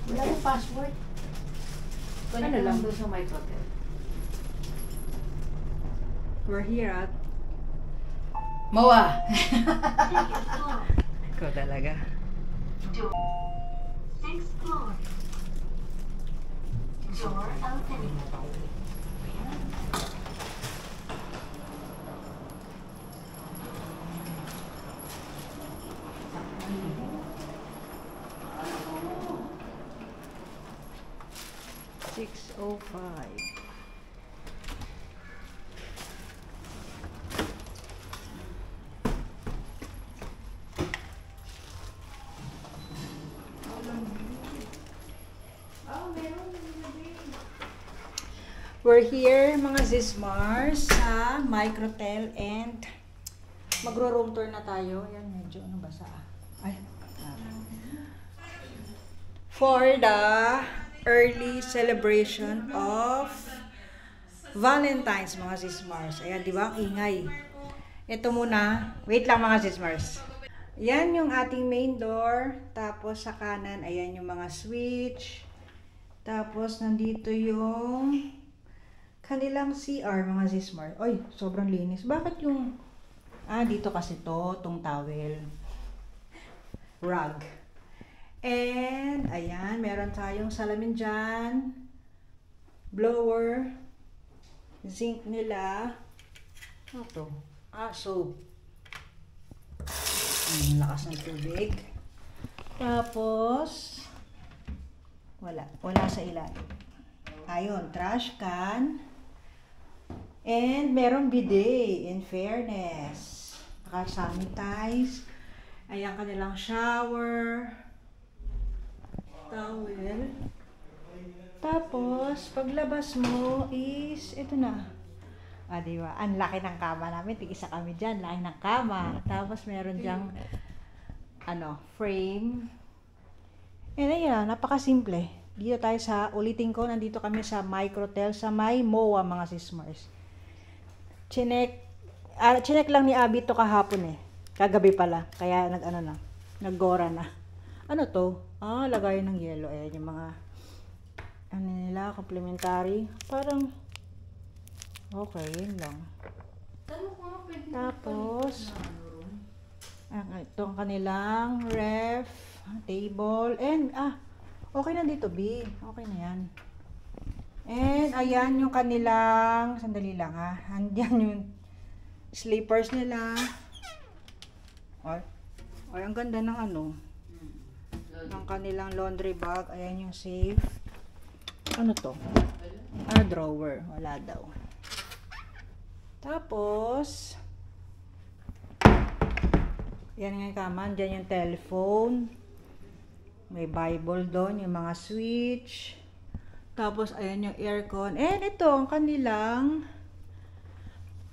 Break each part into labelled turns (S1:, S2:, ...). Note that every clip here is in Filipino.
S1: Wala mo password.
S2: Ano lang doon sa Microtel.
S3: We're here at
S1: Moa!
S3: Ikaw talaga.
S4: 6th floor. Door opening.
S3: We're here, mga Zismars, sa Microtel and magro-room tour na tayo. Yan, medyo ano basa. Ay. For the early celebration of Valentine's, mga Zismars. Ayan, di ba? Ang ingay. Ito muna. Wait lang, mga Zismars. Yan yung ating main door. Tapos sa kanan, ayan yung mga switch. Tapos nandito yung kanilang CR, mga Zismar. Oy, sobrang linis. Bakit yung... dito kasi tong towel. Rug. And, ayan, meron tayong salamin dyan. Blower. Zinc nila. Ano to? Soap. Lakas ng tubig. Tapos, wala sa ilalim. Ayun, trash can. And meron bidet, in fairness. Naka-sanitize. Ayan kanilang shower. Towel. Tapos, paglabas mo is, ito na. Diba? Ang laki ng kama namin. Tig-isa kami dyan. Laki ng kama. Tapos, meron dyang, frame. And ayan, napakasimple. Dito tayo sa, ulitin ko, nandito kami sa Microtel, sa may MOA, mga Zismars. Chinek lang ni Abby to kahapon eh. Kagabi pala. Kaya naggora na. Ano to? Lagayan ng yelo. Ayan yung mga, nila, complementary. Parang, okay, yun lang. Tapos, ito ang kanilang ref, table, and, okay na dito, B. Okay na yan. And, ayan yung kanilang, sandali lang andyan yung slippers nila. Ay, ang ganda ng ng kanilang laundry bag. Ayan yung safe. Ano to? Drawer. Wala daw. Tapos, yan nga yung kama. Diyan yung telephone. May Bible doon. Yung mga switch. Tapos, ayan yung aircon. And ito, ang kanilang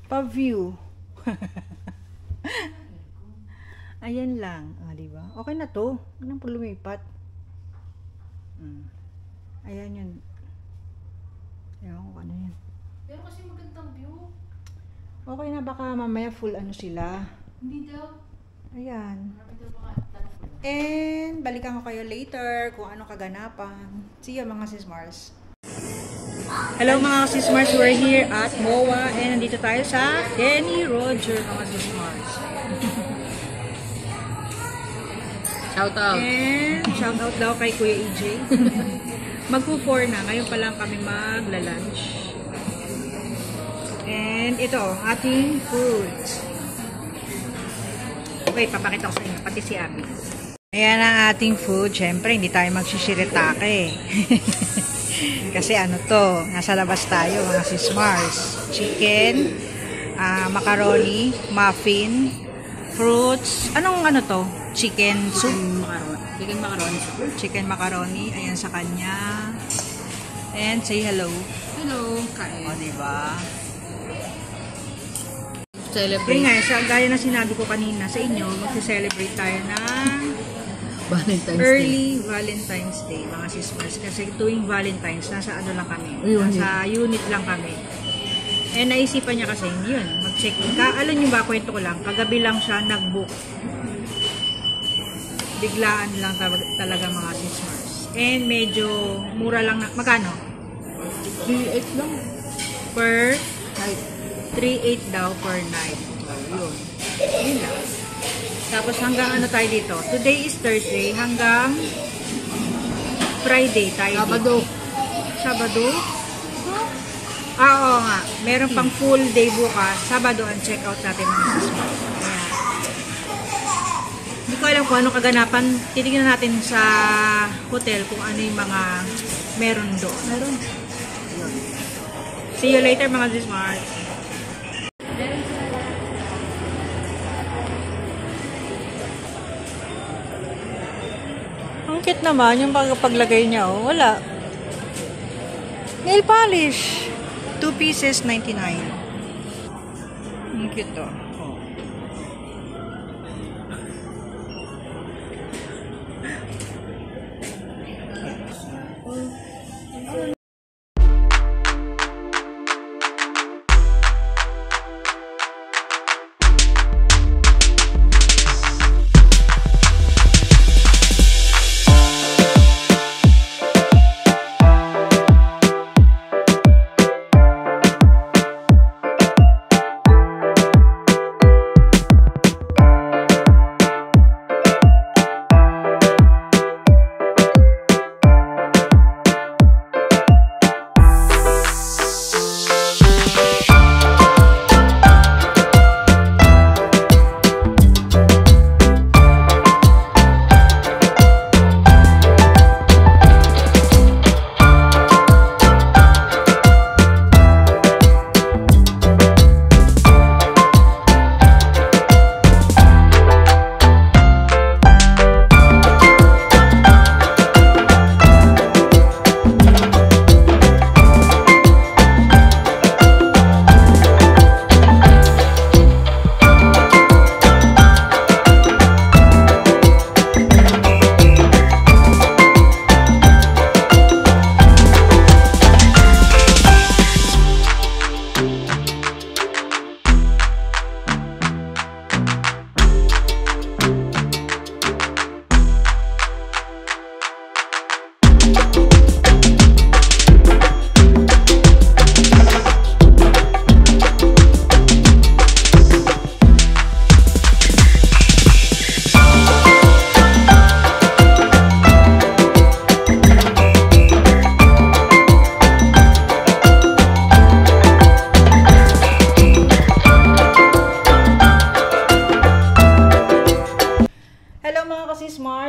S3: pa-view. Ayan lang. Diba? Okay na to. Anong po lumipat? Ayan yun. Ayan kung ano yan.
S2: Pero kasi magandang view.
S3: Okay na, baka mamaya full sila.
S2: Hindi daw.
S3: Ayan. And, balikan ko kayo later kung ano kaganapan. See you, mga Zismars. Hello, mga Zismars. We're here at MOA and nandito tayo sa Kenny Roger, mga Zismars.
S1: Shout out!
S3: And, shout out daw kay Kuya EJ. Magpo-4 na. Ngayon pa lang kami magla-lunch. And, ito, ating food. Wait, papakita ko sa inyo. Pati si Abby. Ayan ang ating food. Siyempre, hindi tayo magsishiritake. Kasi nasa labas tayo, mga Zismars. Chicken, macaroni, muffin, fruits. Anong to? Chicken soup?
S1: Chicken macaroni.
S3: Chicken macaroni. Ayan sa kanya. And say hello.
S1: Hello, kain.
S3: Diba?
S1: Celebrate.
S3: Gaya na sinabi ko kanina sa inyo, magse-celebrate tayo ng
S1: Valentine's
S3: Valentine's Day, mga Zismars. Kasi tuwing Valentine's, nasa lang kami. Nasa unit lang kami. And naisipan niya kasi yun, mag-check-in. Alam niyo ba, kwento ko lang, kagabi lang siya nag-book. Biglaan lang talaga, mga Zismars. And medyo mura lang na. Magkano?
S1: 3.8 lang.
S3: Per
S1: Night.
S3: 3.8 daw per night. Yun. Yun lang. Tapos hanggang ano tayo dito? Today is Thursday. Hanggang Friday tayo
S1: Sabado.
S3: dito. Sabado? Oo nga. Meron pang full day bukas. Sabado ang check-out natin mga sisters. Ayan. Hindi ko alam kung anong kaganapan. Titignan natin sa hotel kung ano yung mga meron doon.
S1: Meron.
S3: See you later mga Zismart. Ang cute naman yung paglagay niya. Oh. Wala. Nail polish. 2 pieces, 99. Ang cute to. Oh.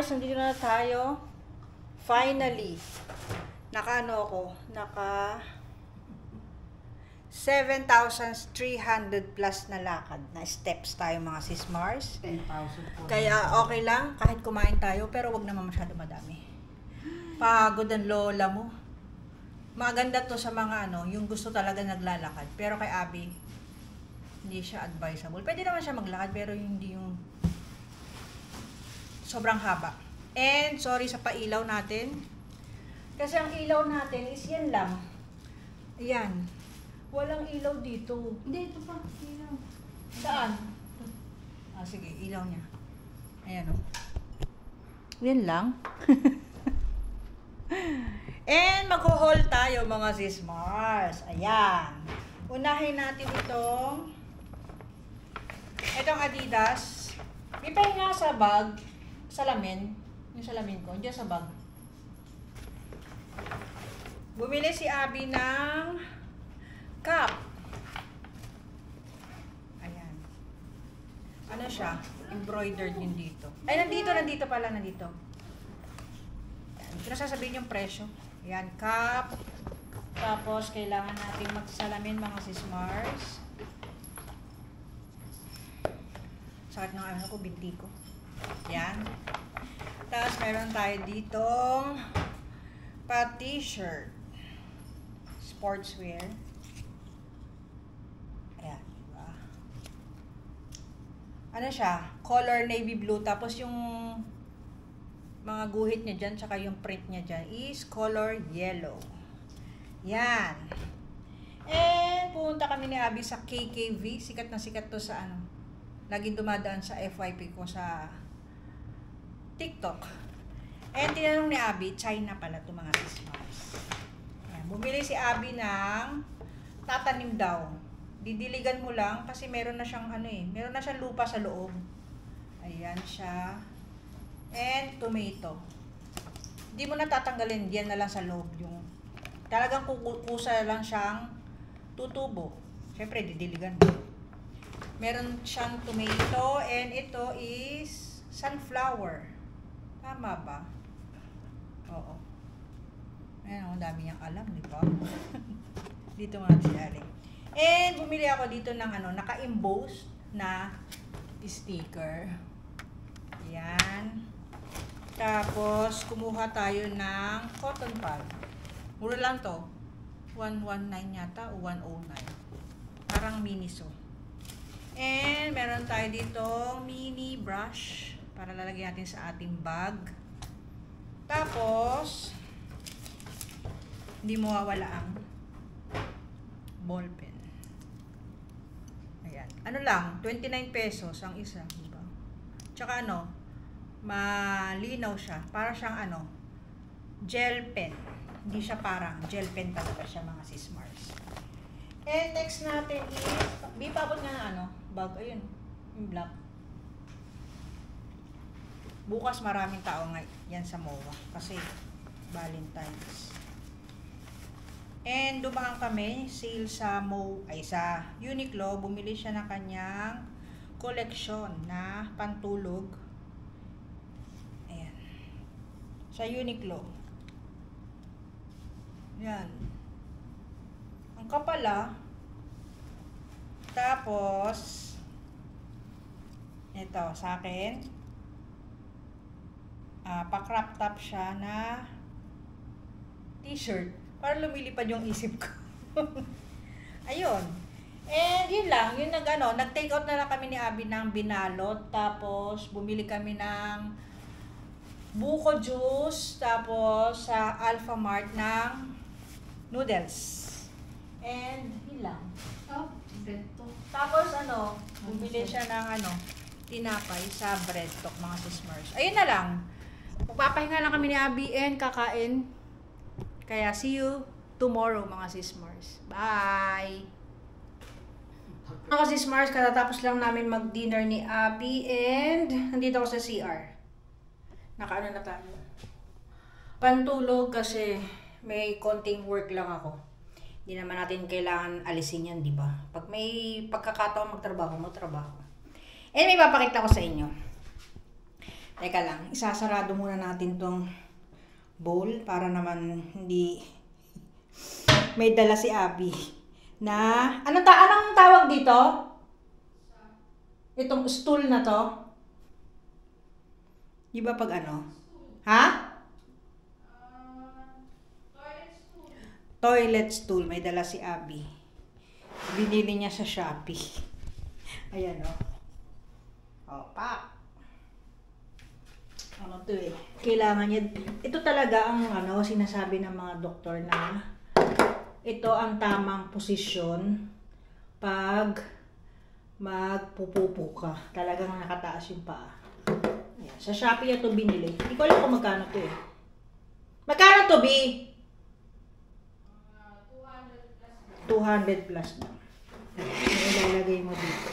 S3: Nandito na tayo. Finally, naka-ano ako, naka 7,300 plus na lakad, na steps tayo mga sis Mars.
S1: 10,000 po.
S3: Kaya okay lang, kahit kumain tayo, pero wag naman masyado madami. Pagod ang lola mo. Maganda to sa mga ano, yung gusto talaga naglalakad. Pero kay Abby, hindi siya advisable. Pwede naman siya maglakad, pero hindi yung sobrang haba. And sorry sa pailaw natin. Kasi ang ilaw natin is yan lang. Ayan. Walang ilaw dito.
S1: Hindi, ito pa. Ilaw.
S3: Saan? Ah, sige, ilaw niya. Ayan o. Yan lang. And mag-haul tayo mga sis Mars. Ayan. Unahin natin itong Adidas. May pahinga sa bag. Salamin. Yung salamin ko. Diyan sa bag. Bumili si Abby ng cup. Ayan. Ano siya? Embroidered yun dito. Ay, nandito pala, nandito. Ayan. Hindi ko na sasabihin yung presyo. Ayan, cup. Tapos, kailangan natin magsalamin mga sis Mars. Sakit ng ano ko, binti ko. Ayan. Tapos, meron tayo ditong t-shirt. Sportswear. Ayan, diba? Ano siya? Color navy blue. Tapos yung mga guhit niya dyan, tsaka yung print niya dyan is color yellow. Yan. And pumunta kami ni Abby sa KKV. Sikat na sikat to sa ano. Laging dumadaan sa FYP ko sa TikTok. And tinanong ni Abby, China pala ito mga Sismars. Ayan, bumili si Abby ng tatanim daw. Didiligan mo lang kasi meron na siyang meron na siyang lupa sa loob. Ayan siya. And tomato. Hindi mo na tatanggalin, diyan na lang sa loob yung talagang kukusa lang siyang tutubo. Siyempre didiligan mo. Meron siyang tomato and ito is sunflower. Tama ba? Oo. Ayan, ang dami niyang alam, di ba? Dito mga siyaling. And bumili ako dito ng naka-embossed na sticker. Ayan. Tapos, kumuha tayo ng cotton pad. Mura lang to. 119 yata o 109. Parang miniso. And meron tayo dito mini brush para lalagyan natin sa ating bag. Tapos, hindi mawawala ang ball pen. Ayan. Ano lang, 29 pesos ang isa. Diba? Tsaka malinaw siya. Para siyang gel pen. Hindi siya parang gel pen talaga siya mga Sismars. And next natin is, paabot nga na bag. Ayun, yung black. Bukas maraming tao yan sa MOA. Kasi Valentine's. And dumaan kami, sale sa sa Uniqlo. Bumili siya ng kanyang koleksyon na pantulog. Ayan. Sa Uniqlo. Yan. Ang kapala. Tapos, ito, sa akin, pa-crop top siya na t-shirt. Para lumilipad yung isip ko. Ayun. And yun lang, yun nag-take out na lang kami ni Abby ng binalot. Tapos, bumili kami ng buko juice. Tapos, sa Alpha Mart ng noodles. And, yun lang.
S2: Oh, bread to.
S3: Tapos, bumili siya ng tinapay sa bread talk, mga Sismars. Ayun na lang. Magpapahinga lang kami ni Abby and kakain. Kaya, see you tomorrow, mga Sismars. Bye! Mga Sismars, katatapos lang namin mag-dinner ni Abby and nandito ako sa CR. Nakaano na tayo. Pantulog kasi may konting work lang ako. Hindi naman natin kailangan alisin yan, di ba? Pag may pagkakataon magtrabaho. And may papakita ko sa inyo. Teka lang, isasarado muna natin tong bowl para naman hindi may dala si Abby na anong tawag dito? Itong stool na to? Di ba pag Ha? Toilet stool. May dala si Abby. Binili niya sa Shopee. Ayan pak. Kailangan niya. Ito talaga ang sinasabi ng mga doktor na ito ang tamang posisyon pag magpupupo ka. Talagang nakataas yung paa. Ayan. Sa Shopee ito binili. Hindi ko alam kung magkano to eh. Magkano to, B? 200 plus na. Ilalagay mo dito.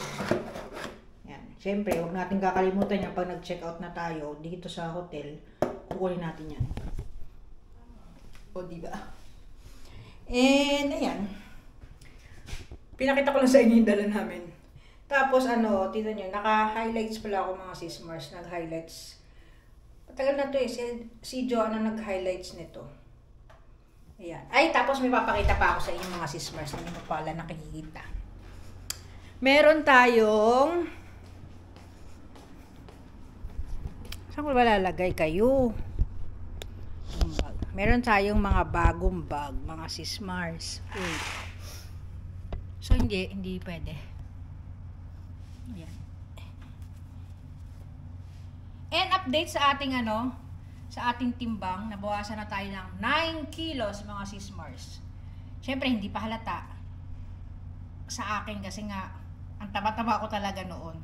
S3: Yan. Siyempre, huwag natin kakalimutan yan pag nag-check out na tayo dito sa hotel. Kukunin natin yan. O, diba? And, ayan. Pinakita ko lang sa inyo yung dala namin. Tapos, tignan nyo, naka-highlights pala ako mga Sismars. Nag-highlights. Matagal na to eh. Si Joanna nag-highlights nito. Ayan. Ay, tapos may papakita pa ako sa inyo mga Sismars. Hindi mo pala nakikita. Meron tayong... Saan ko ba lalagay kayo? Meron tayong mga bagong bag, mga Sismars. Wait. So, hindi pwede. Ayan. And update sa ating sa ating timbang, nabawasan na tayo ng 9 kilos mga Sismars. Siyempre, hindi pa halata sa akin kasi nga, ang taba-taba ko talaga noon.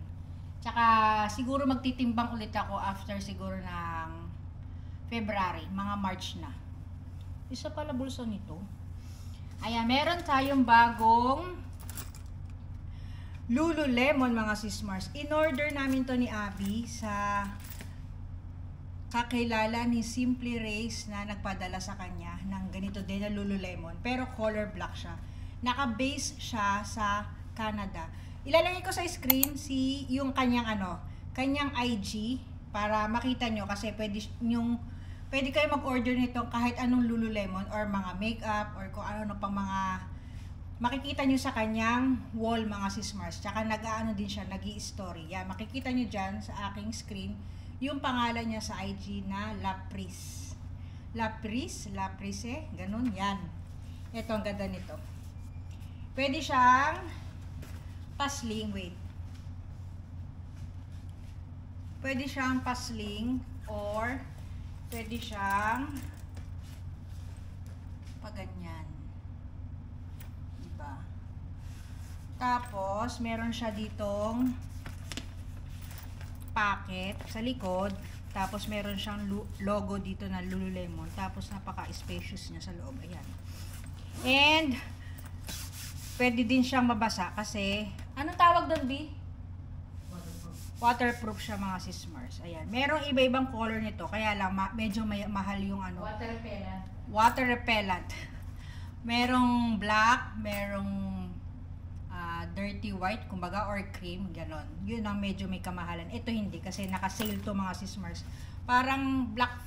S3: Tsaka, siguro magtitimbang ulit ako after siguro ng February, mga March na. Isa pala bulsa nito. Ayan, meron tayong bagong Lululemon mga sis Mars. In-order namin to ni Abby sa kakilala ni Simply Race na nagpadala sa kanya ng ganito din na Lululemon. Pero color black siya. Naka-base siya sa Canada. Ilalagay ko sa screen yung kanyang kanyang IG para makita nyo kasi pwede kayo mag-order nito kahit anong Lululemon or mga makeup or kung ano pang mga makikita nyo sa kanyang wall mga sis Mars. Tsaka nag-aano din siya, nag-i-story. Yan, makikita nyo dyan sa aking screen yung pangalan niya sa IG na Lapris. Lapris ganun, yan. Ito, ang ganda nito. Pwede siyang pasling, pwede siyang pasling or pwede siyang paganyan. Diba? Tapos, meron siya ditong packet sa likod. Tapos, meron siyang logo dito na Lululemon. Tapos, napaka-spacious niya sa loob. Ayan. And, pwede din siyang mabasa kasi, anong tawag doon, B? Waterproof siya mga sis Mars. Ayan. Merong iba-ibang color nito. Kaya lang, medyo mahal yung water repellent. Merong black, merong dirty white, kumbaga, or cream, ganon. Yun ang medyo may kamahalan. Ito hindi, kasi naka-sale to mga sis Mars. Parang Black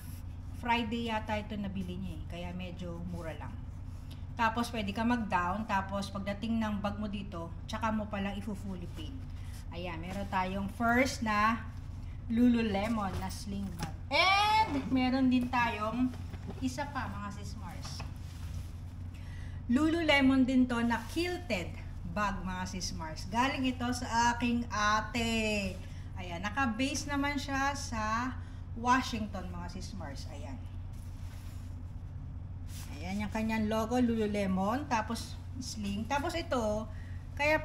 S3: Friday yata ito nabili niya eh. Kaya medyo mura lang. Tapos, pwede ka mag-down. Tapos, pagdating ng bag mo dito, tsaka mo palang i-fully paid. Ayan, meron tayong first na Lululemon na sling bag. And, meron din tayong isa pa, mga sis Mars. Lululemon din to na kilted bag, mga sis Mars. Galing ito sa aking ate. Ayan, naka-base naman siya sa Washington, mga sis Mars. Ayan. Ayan yung kanyang logo, Lululemon. Tapos, sling. Tapos ito, kaya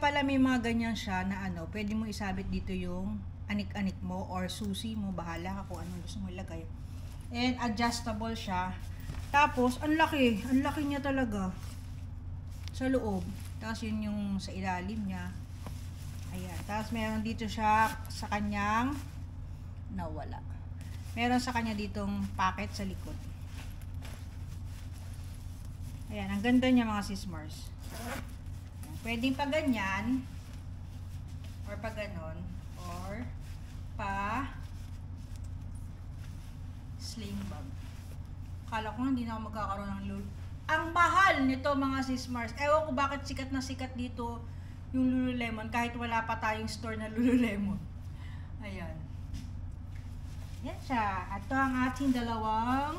S3: pala may mga ganyan siya na pwede mo isabit dito yung anik-anik mo or susi mo. Bahala ka kung anong gusto mo ilagay. And adjustable siya. Tapos, ang laki niya talaga sa loob. Tapos, yun yung sa ilalim niya. Ayan. Tapos, meron dito siya sa kanyang nawala. Meron sa kanya ditong packet sa likod. Ayan. Ang ganda niya mga sis Mars. Pwedeng pa ganyan or pa ganon or pa sling bag. Kala ko hindi na ako magkakaroon ng Ang mahal nito mga sis Mars. Ewan ko bakit sikat na sikat dito yung Lululemon kahit wala pa tayong store na Lululemon. Ayan. Yan siya. Ito ang ating dalawang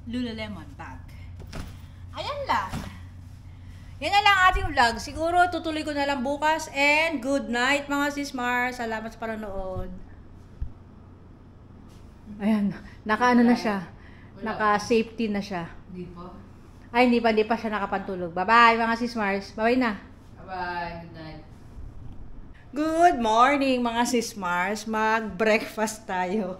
S3: Lululemon bag. Ayan lang. Yan na lang ating vlog. Siguro tutuloy ko na lang bukas. And good night mga sis Mars. Salamat sa panonood. Ayan. Naka-ano na siya. Naka-safety na siya.
S2: Hindi pa.
S3: Ay, hindi pa siya nakapantulog. Bye-bye mga sis Mars. Bye-bye na.
S2: Bye-bye. Good night.
S3: Good morning mga sis Mars. Mag-breakfast tayo.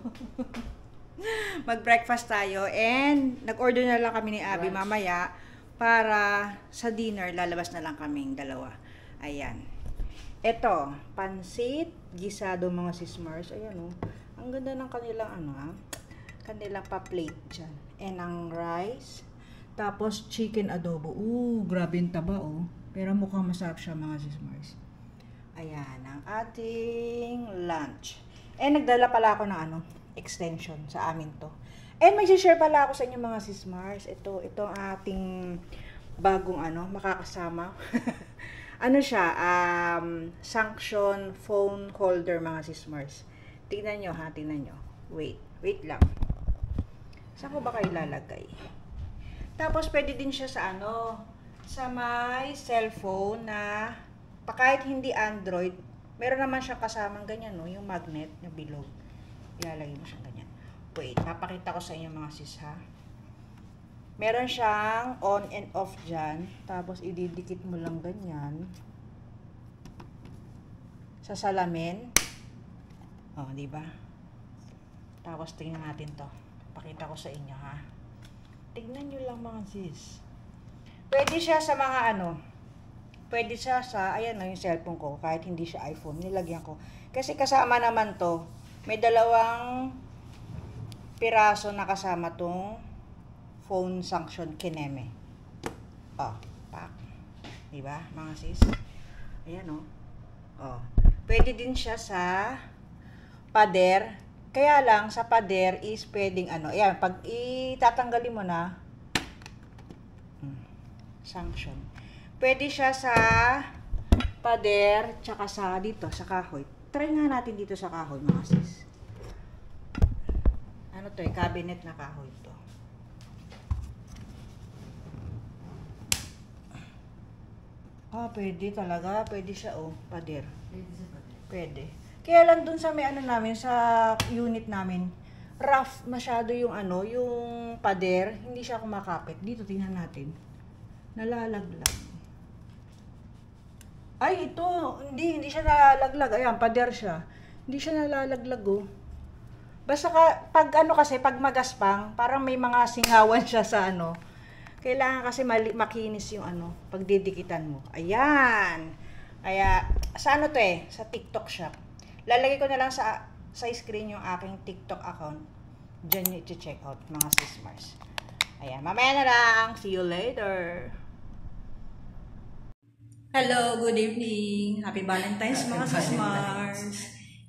S3: Mag-breakfast tayo. And nag-order na lang kami ni Abby mamaya para sa dinner. Lalabas na lang kaming dalawa. Ayan. Ito, pansit, gisado mga sis Mars. Ayan o. Ang ganda ng kanilang kanilang pa-plate dyan. And ang rice. Tapos chicken adobo. Grabe yung taba Pero mukhang masarap siya mga sis Mars. Ayan, ang ating lunch. And nagdala pala ako ng extension sa amin to. And mag-share pala ako sa inyo mga sis Mars. Ito ang ating bagong makakasama. Siya, Sanction phone holder mga sis Mars. Tingnan nyo ha, tingnan nyo. Wait lang. Saan ko ba kayo ilalagay? Tapos pwede din siya sa sa may cellphone na kahit hindi Android, meron naman siyang kasamang ganyan yung magnet na bilog. Ilalagay mo siya ganyan. Wait, papakita ko sa inyo mga sis ha. Meron siyang on and off dyan. Tapos ididikit mo lang ganyan sa salamin. Di ba? Tapos tingnan natin to. Pakita ko sa inyo ha. Tignan nyo lang mga sis. Pwede siya sa mga ano. Pwede siya sa, ayan na yung cellphone ko. Kahit hindi siya iPhone, nilagyan ko. Kasi kasama naman to. May dalawang piraso na kasama tong phone sanction kineme. Oh, pak. Diba, mga sis? Ayan oh. Oh. Pwede din siya sa pader. Kaya lang, sa pader is pwedeng ano. Ayan, pag itatanggalin mo na, sanction. Pwede siya sa pader, tsaka sa dito, sa kahoy. Try nga natin dito sa kahoy, mga sis. Ano to eh, cabinet na kahoy to. Ah, pwede talaga. Pwede siya, oh, pader. Pwede. Kaya lang dun sa may ano namin, sa unit namin, rough masyado yung ano, yung pader, hindi siya kumakapit. Dito, tingnan natin. Nalalaglag. Ay, ito, hindi siya nalalaglag. Ayan, pader siya. Hindi siya nalalaglag, oh. Basta pag ano kasi, pag magaspang, parang may mga singawan siya sa ano. Kailangan kasi makinis yung ano, pagdidikitan mo. Ayan. Kaya, sa ano to eh, sa TikTok shop. Lalagay ko na lang sa screen yung aking TikTok account. Diyan nyo i-check out, mga sismars. Ayan, mamaya na lang. See you later. Hello, good evening. Happy Valentine's, mga sismars.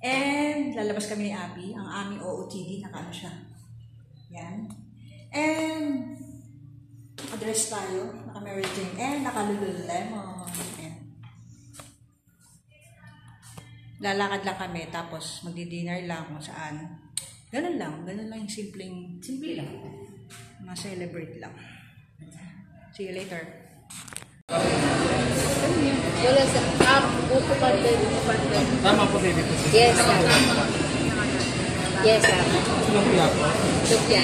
S3: And, lalabas kami ni Abby. Ang aming OOTD, naka-ano siya. Yan. And, naka-dress tayo. Naka-Mary Jane. And, naka-Lululemon. And, lalakad lang kami, tapos magdi-dinner lang kung saan. Ganun lang yung simple lang. Ma-celebrate lang. See you later.
S1: Wala sa upo pa din.
S5: Tama po, baby.
S1: Yes, sir. Yes, sir.
S5: Lumpia po.
S1: Lumpia.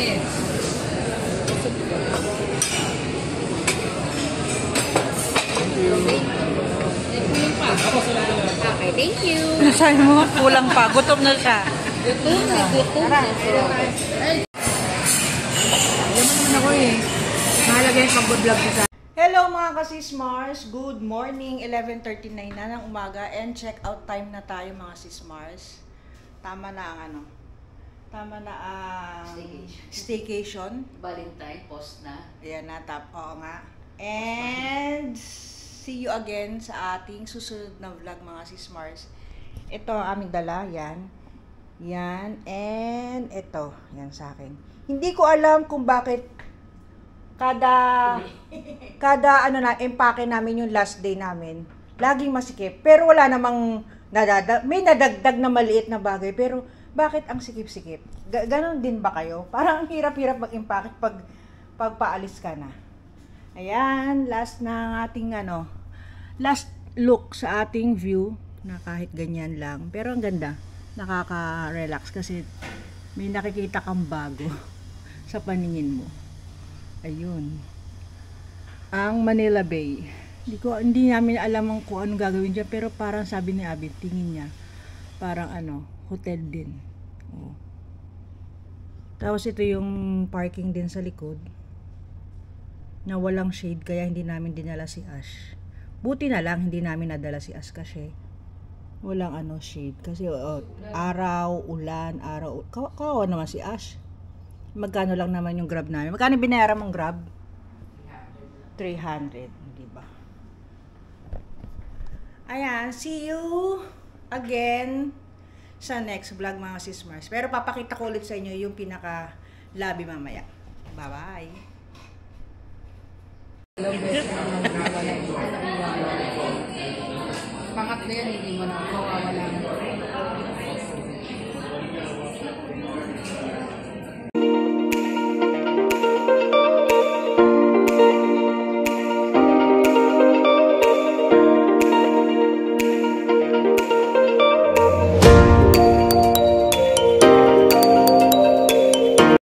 S1: Okay, thank you.
S3: Nasabi mo, kulang pa. Gutom na siya.
S1: Gutom na.
S3: Yaman naman ako eh. Mahalaga yung pag-vlog sa. Hello mga kasismars. Good morning. 11:39 na ng umaga. And check out time na tayo mga sismars. Tama na ang ano. Tama na ang staycation.
S2: Valentine, post na.
S3: Ayan na, oo nga. And see you again sa ating susunod na vlog mga sismars. Ito ang aming dala. Yan. Yan. And ito. Yan sa akin. Hindi ko alam kung bakit kada ano na, empake namin yung last day namin. Laging masikip. Pero wala namang may nadagdag na maliit na bagay. Pero bakit ang sikip-sikip? Ganon din ba kayo? Parang ang hirap-hirap mag-empake pag paalis ka na. Ayan, last na ating ano, last look sa ating view na kahit ganyan lang. Pero ang ganda, nakaka-relax kasi may nakikita kang bago sa paningin mo. Ayun. Ang Manila Bay. Hindi namin alam kung anong gagawin dyan, pero parang sabi ni Abby, tingin niya, parang ano, hotel din. Oh. Tapos ito yung parking din sa likod na walang shade, kaya hindi namin dinala si Ash. Buti na lang hindi namin nadala si Ash kasi walang ano shade. Kasi araw, ulan, kawawa naman si Ash. Magkano lang naman yung Grab namin? Magkano binayaran mong Grab? 300, di ba? Ayan, see you again sa next vlog mga sismars. Pero papakita ko ulit sa inyo yung pinaka lobby mamaya. Bye-bye!
S1: Pangatlo yan, hindi mo na